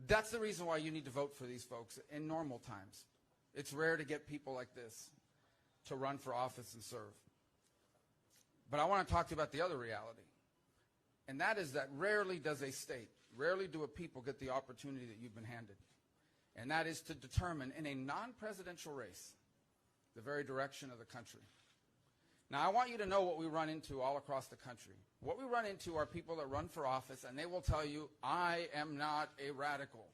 That's the reason why you need to vote for these folks in normal times. It's rare to get people like this to run for office and serve. But I want to talk to you about the other reality. And that is that rarely does a state, rarely do a people get the opportunity that you've been handed. And that is to determine in a non-presidential race the very direction of the country. Now, I want you to know what we run into all across the country. What we run into are people that run for office, and they will tell you, I am not a radical.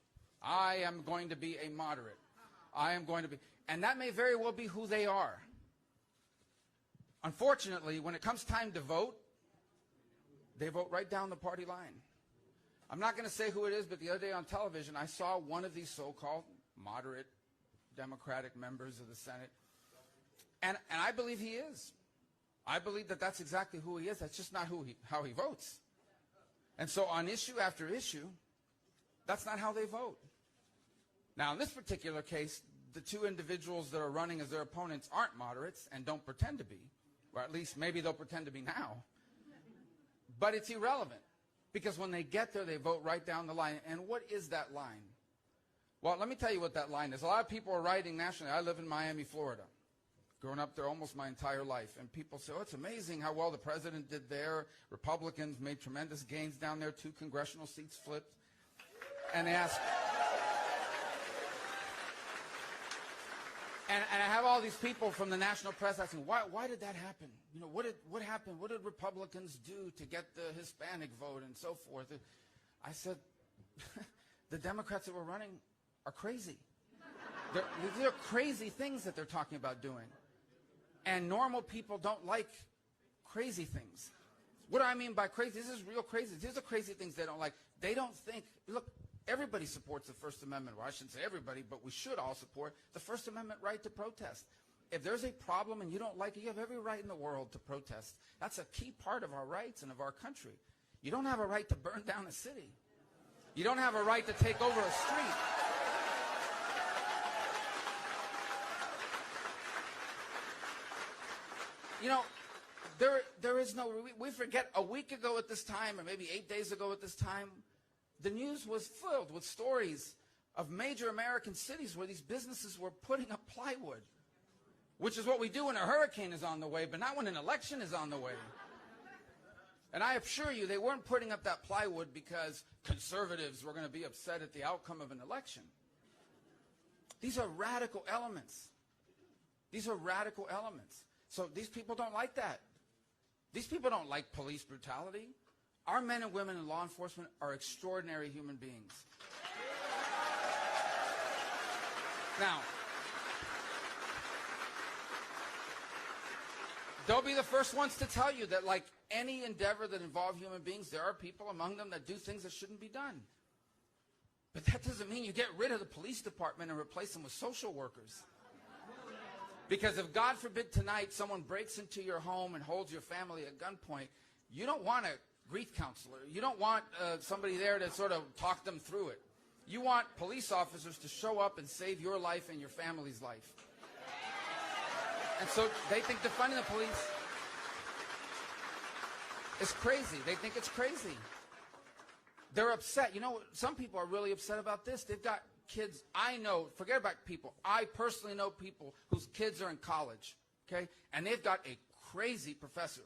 I am going to be a moderate. I am going to be, and that may very well be who they are. Unfortunately, when it comes time to vote, they vote right down the party line. I'm not going to say who it is, but the other day on television, I saw one of these so-called moderate Democratic members of the Senate, and I believe he is. I believe that that's exactly who he is. That's just not how he votes. And so on issue after issue, that's not how they vote. Now, in this particular case, the two individuals that are running as their opponents aren't moderates and don't pretend to be, or at least maybe they'll pretend to be now. But it's irrelevant, because when they get there, they vote right down the line. And what is that line? Well, let me tell you what that line is. A lot of people are writing nationally. I live in Miami, Florida. Grown up there almost my entire life. And people say, oh, it's amazing how well the president did there. Republicans made tremendous gains down there. 2 congressional seats flipped. And they ask, and I have all these people from the national press asking, why did that happen? You know, what happened? What did Republicans do to get the Hispanic vote and so forth? I said, the Democrats that were running are crazy. These are crazy things that they're talking about doing. And normal people don't like crazy things. What do I mean by crazy? This is real crazy. These are crazy things they don't like. They don't think, look, everybody supports the First Amendment. Well, I shouldn't say everybody, but we should all support the First Amendment right to protest. If there's a problem and you don't like it, you have every right in the world to protest. That's a key part of our rights and of our country. You don't have a right to burn down a city. You don't have a right to take over a street. You know, there is no, we forget a week ago at this time, or maybe 8 days ago at this time, the news was filled with stories of major American cities where these businesses were putting up plywood, which is what we do when a hurricane is on the way, but not when an election is on the way. And I assure you, they weren't putting up that plywood because conservatives were going to be upset at the outcome of an election. These are radical elements. These are radical elements. So these people don't like that. These people don't like police brutality. Our men and women in law enforcement are extraordinary human beings. Now, they'll be the first ones to tell you that, like any endeavor that involves human beings, there are people among them that do things that shouldn't be done. But that doesn't mean you get rid of the police department and replace them with social workers. Because if, God forbid, tonight someone breaks into your home and holds your family at gunpoint, you don't want a grief counselor. You don't want somebody there to sort of talk them through it. You want police officers to show up and save your life and your family's life. And so they think defunding the police is crazy. They think it's crazy. They're upset. You know, some people are really upset about this. They've got kids, I know, forget about people, I personally know people whose kids are in college, okay? And they've got a crazy professor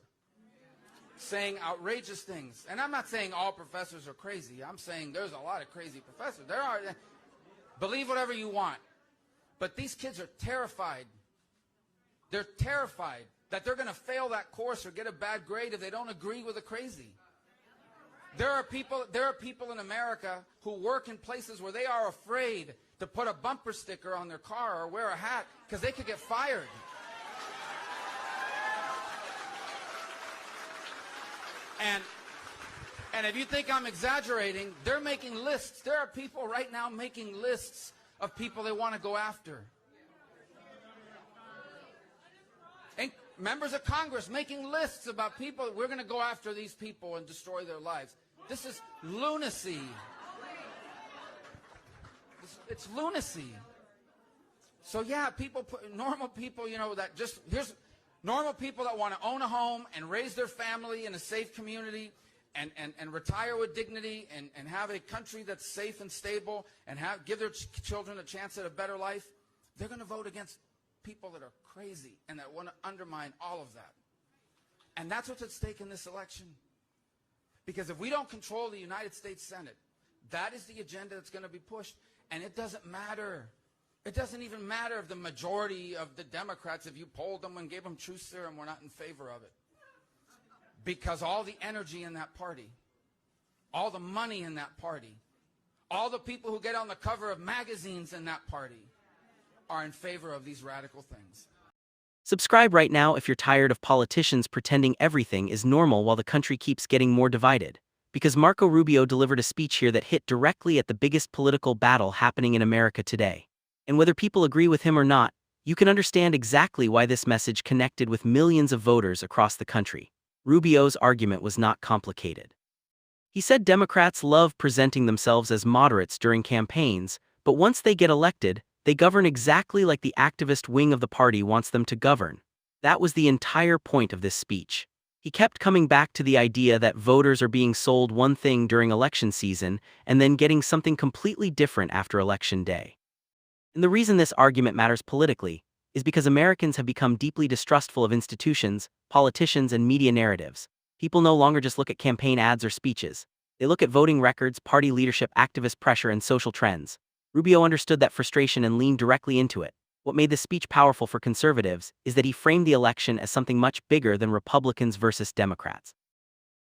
saying outrageous things. And I'm not saying all professors are crazy. I'm saying there's a lot of crazy professors. There are, believe whatever you want. But these kids are terrified. They're terrified that they're going to fail that course or get a bad grade if they don't agree with the crazy. There are people in America who work in places where they are afraid to put a bumper sticker on their car or wear a hat because they could get fired. And if you think I'm exaggerating, they're making lists. There are people right now making lists of people they want to go after. And members of Congress making lists about people, we're going to go after these people and destroy their lives. This is lunacy. It's lunacy. So yeah, normal people, you know, that just, here's normal people that want to own a home and raise their family in a safe community and retire with dignity and have a country that's safe and stable and give their children a chance at a better life, they're going to vote against people that are crazy and that want to undermine all of that. And that's what's at stake in this election. Because if we don't control the United States Senate, that is the agenda that's going to be pushed. And it doesn't matter. It doesn't even matter if the majority of the Democrats, if you polled them and gave them truth serum, were not in favor of it. Because all the energy in that party, all the money in that party, all the people who get on the cover of magazines in that party are in favor of these radical things. Subscribe right now if you're tired of politicians pretending everything is normal while the country keeps getting more divided. Because Marco Rubio delivered a speech here that hit directly at the biggest political battle happening in America today. And whether people agree with him or not, you can understand exactly why this message connected with millions of voters across the country. Rubio's argument was not complicated. He said Democrats love presenting themselves as moderates during campaigns, but once they get elected, they govern exactly like the activist wing of the party wants them to govern. That was the entire point of this speech. He kept coming back to the idea that voters are being sold one thing during election season and then getting something completely different after Election Day. And the reason this argument matters politically is because Americans have become deeply distrustful of institutions, politicians, and media narratives. People no longer just look at campaign ads or speeches. They look at voting records, party leadership, activist pressure, and social trends. Rubio understood that frustration and leaned directly into it. What made this speech powerful for conservatives is that he framed the election as something much bigger than Republicans versus Democrats.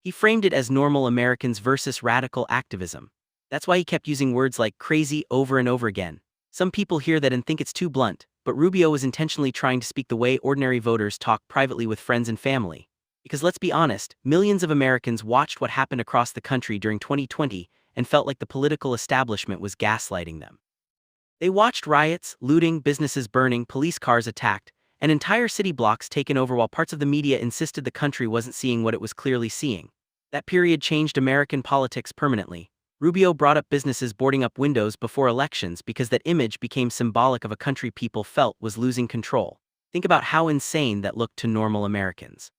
He framed it as normal Americans versus radical activism. That's why he kept using words like crazy over and over again. Some people hear that and think it's too blunt, but Rubio was intentionally trying to speak the way ordinary voters talk privately with friends and family. Because let's be honest, millions of Americans watched what happened across the country during 2020 and felt like the political establishment was gaslighting them. They watched riots, looting, businesses burning, police cars attacked, and entire city blocks taken over while parts of the media insisted the country wasn't seeing what it was clearly seeing. That period changed American politics permanently. Rubio brought up businesses boarding up windows before elections because that image became symbolic of a country people felt was losing control. Think about how insane that looked to normal Americans.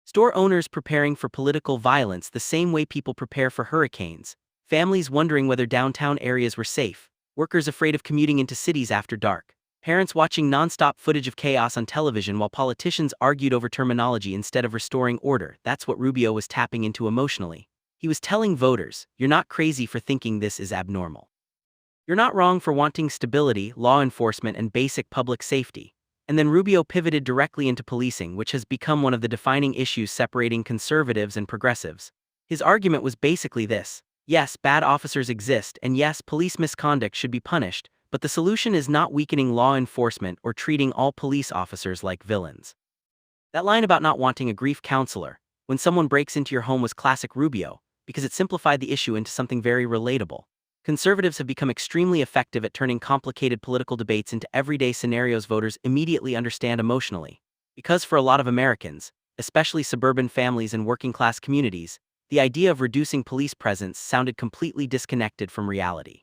Store owners preparing for political violence the same way people prepare for hurricanes. Families wondering whether downtown areas were safe. Workers afraid of commuting into cities after dark. Parents watching non-stop footage of chaos on television while politicians argued over terminology instead of restoring order. That's what Rubio was tapping into emotionally. He was telling voters, you're not crazy for thinking this is abnormal. You're not wrong for wanting stability, law enforcement, and basic public safety. And then Rubio pivoted directly into policing, which has become one of the defining issues separating conservatives and progressives. His argument was basically this: yes, bad officers exist, and yes, police misconduct should be punished, but the solution is not weakening law enforcement or treating all police officers like villains. That line about not wanting a grief counselor when someone breaks into your home was classic Rubio, because it simplified the issue into something very relatable. Conservatives have become extremely effective at turning complicated political debates into everyday scenarios voters immediately understand emotionally. Because for a lot of Americans, especially suburban families and working-class communities, the idea of reducing police presence sounded completely disconnected from reality.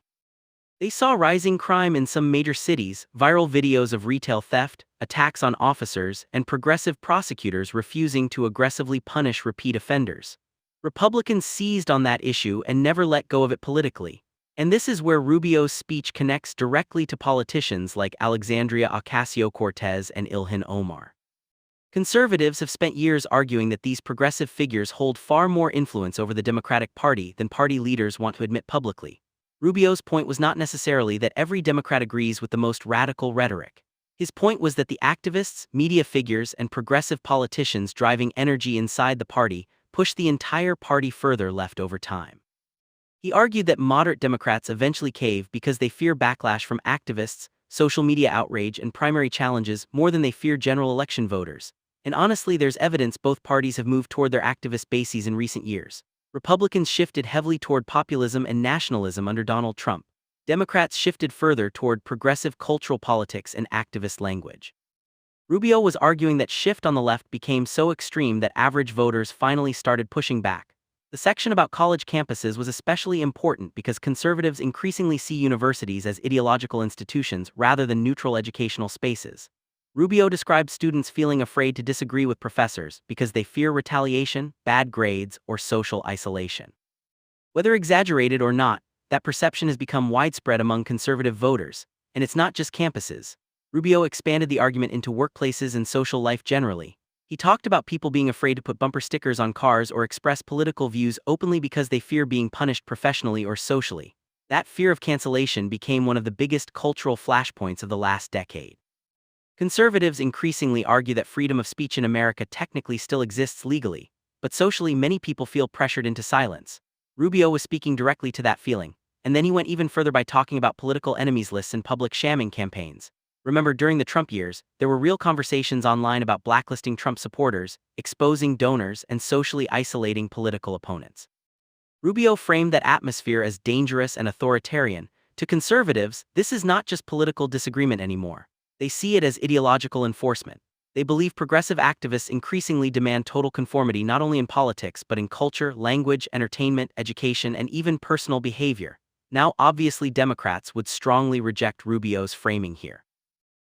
They saw rising crime in some major cities, viral videos of retail theft, attacks on officers, and progressive prosecutors refusing to aggressively punish repeat offenders. Republicans seized on that issue and never let go of it politically. And this is where Rubio's speech connects directly to politicians like Alexandria Ocasio-Cortez and Ilhan Omar. Conservatives have spent years arguing that these progressive figures hold far more influence over the Democratic Party than party leaders want to admit publicly. Rubio's point was not necessarily that every Democrat agrees with the most radical rhetoric. His point was that the activists, media figures, and progressive politicians driving energy inside the party push the entire party further left over time. He argued that moderate Democrats eventually cave because they fear backlash from activists, social media outrage, and primary challenges more than they fear general election voters. And honestly, there's evidence both parties have moved toward their activist bases in recent years. Republicans shifted heavily toward populism and nationalism under Donald Trump. Democrats shifted further toward progressive cultural politics and activist language. Rubio was arguing that shift on the left became so extreme that average voters finally started pushing back. The section about college campuses was especially important because conservatives increasingly see universities as ideological institutions rather than neutral educational spaces. Rubio described students feeling afraid to disagree with professors because they fear retaliation, bad grades, or social isolation. Whether exaggerated or not, that perception has become widespread among conservative voters, and it's not just campuses. Rubio expanded the argument into workplaces and social life generally. He talked about people being afraid to put bumper stickers on cars or express political views openly because they fear being punished professionally or socially. That fear of cancellation became one of the biggest cultural flashpoints of the last decade. Conservatives increasingly argue that freedom of speech in America technically still exists legally, but socially many people feel pressured into silence. Rubio was speaking directly to that feeling, and then he went even further by talking about political enemies lists and public shamming campaigns. Remember, during the Trump years, there were real conversations online about blacklisting Trump supporters, exposing donors, and socially isolating political opponents. Rubio framed that atmosphere as dangerous and authoritarian. To conservatives, this is not just political disagreement anymore. They see it as ideological enforcement. They believe progressive activists increasingly demand total conformity not only in politics but in culture, language, entertainment, education, and even personal behavior. Now, obviously, Democrats would strongly reject Rubio's framing here.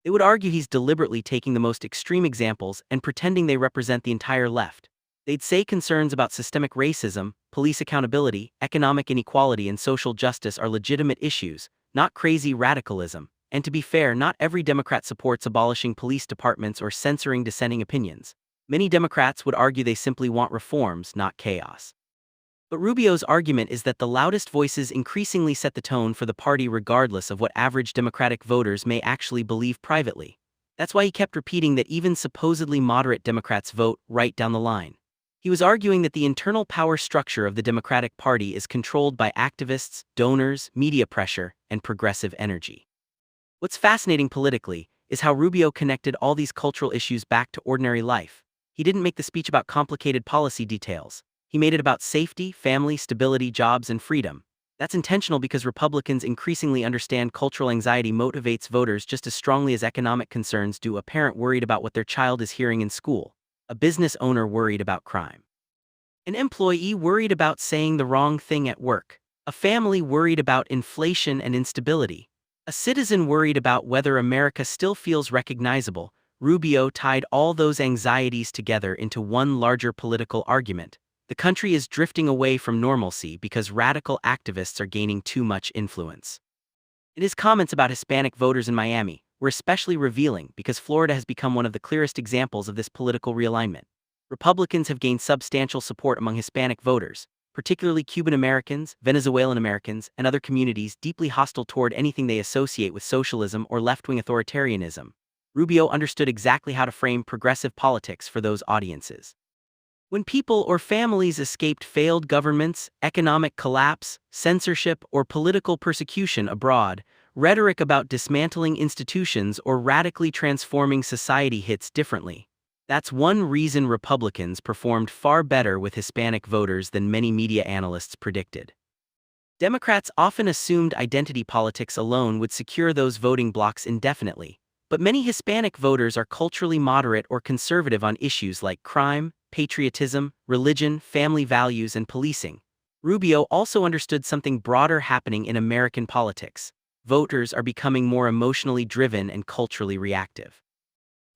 They would argue he's deliberately taking the most extreme examples and pretending they represent the entire left. They'd say concerns about systemic racism, police accountability, economic inequality, and social justice are legitimate issues, not crazy radicalism. And to be fair, not every Democrat supports abolishing police departments or censoring dissenting opinions. Many Democrats would argue they simply want reforms, not chaos. But Rubio's argument is that the loudest voices increasingly set the tone for the party regardless of what average Democratic voters may actually believe privately. That's why he kept repeating that even supposedly moderate Democrats vote right down the line. He was arguing that the internal power structure of the Democratic Party is controlled by activists, donors, media pressure, and progressive energy. What's fascinating politically is how Rubio connected all these cultural issues back to ordinary life. He didn't make the speech about complicated policy details. He made it about safety, family, stability, jobs, and freedom. That's intentional because Republicans increasingly understand cultural anxiety motivates voters just as strongly as economic concerns do. A parent worried about what their child is hearing in school, a business owner worried about crime, an employee worried about saying the wrong thing at work, a family worried about inflation and instability, a citizen worried about whether America still feels recognizable. Rubio tied all those anxieties together into one larger political argument. The country is drifting away from normalcy because radical activists are gaining too much influence. And his comments about Hispanic voters in Miami were especially revealing because Florida has become one of the clearest examples of this political realignment. Republicans have gained substantial support among Hispanic voters, particularly Cuban Americans, Venezuelan Americans, and other communities deeply hostile toward anything they associate with socialism or left-wing authoritarianism. Rubio understood exactly how to frame progressive politics for those audiences. When people or families escaped failed governments, economic collapse, censorship, or political persecution abroad, rhetoric about dismantling institutions or radically transforming society hits differently. That's one reason Republicans performed far better with Hispanic voters than many media analysts predicted. Democrats often assumed identity politics alone would secure those voting blocs indefinitely, but many Hispanic voters are culturally moderate or conservative on issues like crime, patriotism, religion, family values, and policing. Rubio also understood something broader happening in American politics. Voters are becoming more emotionally driven and culturally reactive.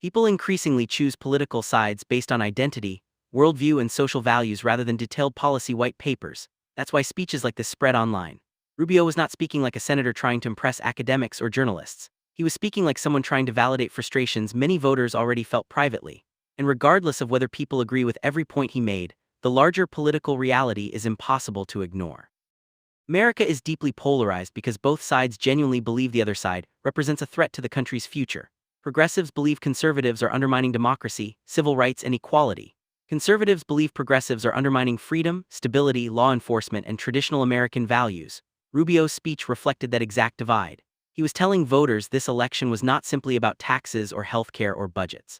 People increasingly choose political sides based on identity, worldview, and social values rather than detailed policy white papers. That's why speeches like this spread online. Rubio was not speaking like a senator trying to impress academics or journalists. He was speaking like someone trying to validate frustrations many voters already felt privately. And regardless of whether people agree with every point he made, the larger political reality is impossible to ignore. America is deeply polarized because both sides genuinely believe the other side represents a threat to the country's future. Progressives believe conservatives are undermining democracy, civil rights, and equality. Conservatives believe progressives are undermining freedom, stability, law enforcement, and traditional American values. Rubio's speech reflected that exact divide. He was telling voters this election was not simply about taxes or healthcare or budgets.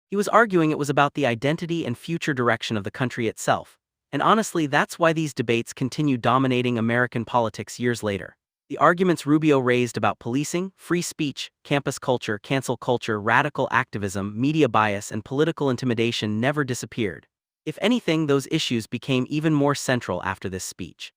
He was arguing it was about the identity and future direction of the country itself. And honestly, that's why these debates continue dominating American politics years later. The arguments Rubio raised about policing, free speech, campus culture, cancel culture, radical activism, media bias, and political intimidation never disappeared. If anything, those issues became even more central after this speech.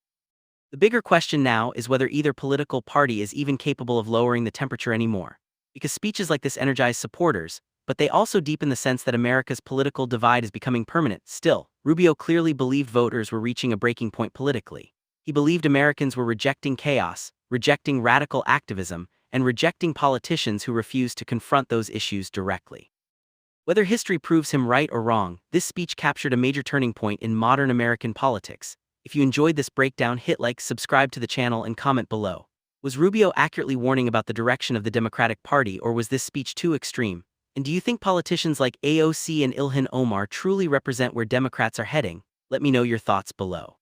The bigger question now is whether either political party is even capable of lowering the temperature anymore. Because speeches like this energize supporters, but they also deepen the sense that America's political divide is becoming permanent. Still, Rubio clearly believed voters were reaching a breaking point politically. He believed Americans were rejecting chaos, rejecting radical activism, and rejecting politicians who refused to confront those issues directly. Whether history proves him right or wrong, this speech captured a major turning point in modern American politics. If you enjoyed this breakdown, hit like, subscribe to the channel, and comment below. Was Rubio accurately warning about the direction of the Democratic Party, or was this speech too extreme? And do you think politicians like AOC and Ilhan Omar truly represent where Democrats are heading? Let me know your thoughts below.